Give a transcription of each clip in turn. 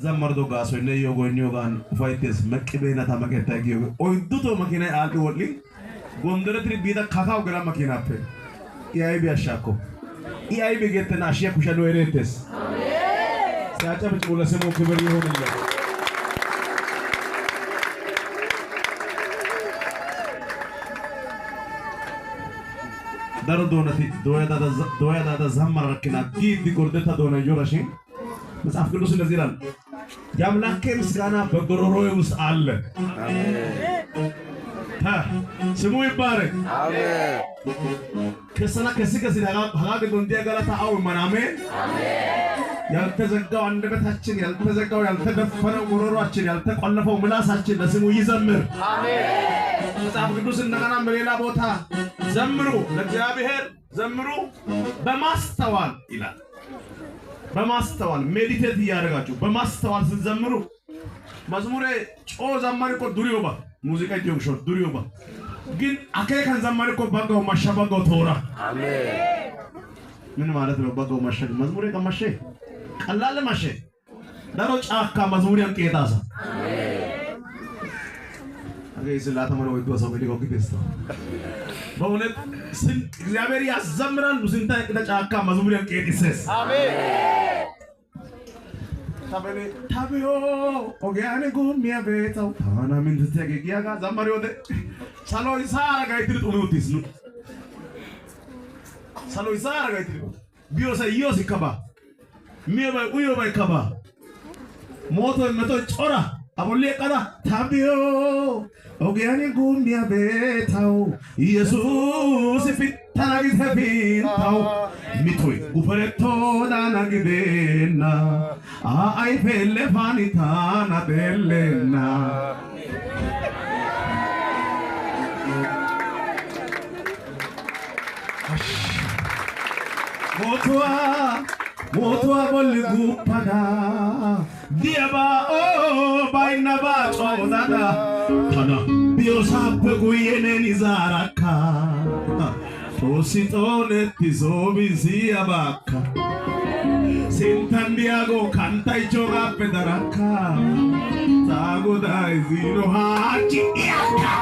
Zammardo gaso ne yogo nyogan faites makibena ta maketa giyo oiduto makina aldi wodli gondere tri bida kakao gra makina pe iai bi ashako iai bi getena ashia kushalo eretes amen sacha bichula semo kibari honilla daro donati doya dada zammar rakina gidi gordeta dona yorashin بس أفكر نص النزيران جاملا كم سكانا بقرروي وسأل ها سمو يبارك آمين كسنا كسي هذا الدنيا قالت أو منامه يلتزقوا عندك تحشين يلتزقوا يلتدفن ورورو تحشين يلتقلنا فوق ملاس تحشين سمو يزمر آمين بس أفكر نص النغنا مليلا بوتا زمرو لجابهر زمرو بماستوال إلى በማስተዋል ሜዲቴት ያደርጋችሁ በማስተዋል ሲዘምሩ መዝሙሬ ጮ ዘማሪ እኮ ዱሪዮባ ሙዚቃ ጆክሾ ዱሪዮባ ግን አከካን ዘማሪ እኮ ባጋው ማሻባጋው ተወራ አሜን ምን ማለት ነው ባጋው ማሻግ መዝሙሬ ከማሸ ቀላል ማሸ ዳሮ ጫካ መዝሙሬን ቄታሳ አሜን አገይ ስላታ ማለ ወይ ዶሳው ቢሊጎ ግዴስታ በእውነት ስን እግዚአብሔር ያዘምራል ሙስንታ ጫካ መዝሙሬን ቄቲሰስ አሜን ታበዮ ኦጋኔ ጉሚያ ቤታው ታና ምን ተገጊያጋ ዘማሪው ሳሎይ ሳራ ጋይትል ጡኑቲስ ነው ሳሎይ ሳራ ጋይትል ቢዮሳ ዮሲ ከባ ሚባ ኡዮ ባይ ከባ ሞቶ መቶ ጮራ አቦሌ ቀዳ ታበዮ ኦጋኔ ጉሚያ ቤታው ኢየሱስ ፊታናጊ ተፊንታው ሚቶይ ጉፈረቶ ዳናጊዴና አይ ፌሌፋኒታና ደሌና ሞቱዋ ቦልጉፓዳ ዲያባ ኦ ባይናባ ጾዳዳ ታና ቢዮሳፕ ጉየኔን ይዛራካ ቶሲጦኔቲ ሶቢሲያባካ Sentandiago canta y choga pedaraca Tago dai zino hachi iaka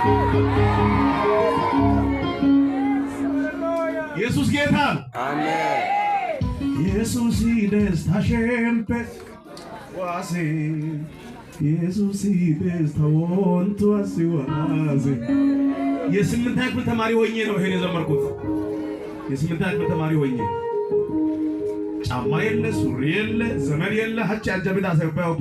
Jesus ጌታ አሜን ኢየሱስ ደስታ ሸምፔ ዋሴ ኢየሱስ ደስታ ወንቱ አሲዋዜ የስምንተኛ ክፍል ተማሪ ሆኜ ነው ይሄን የዘመርኩት የስምንተኛ ክፍል ተማሪ ሆኜ ጫማ የለ ሱሪ የለ ዘመድ የለ ሀጭ አጀብዳ ሰው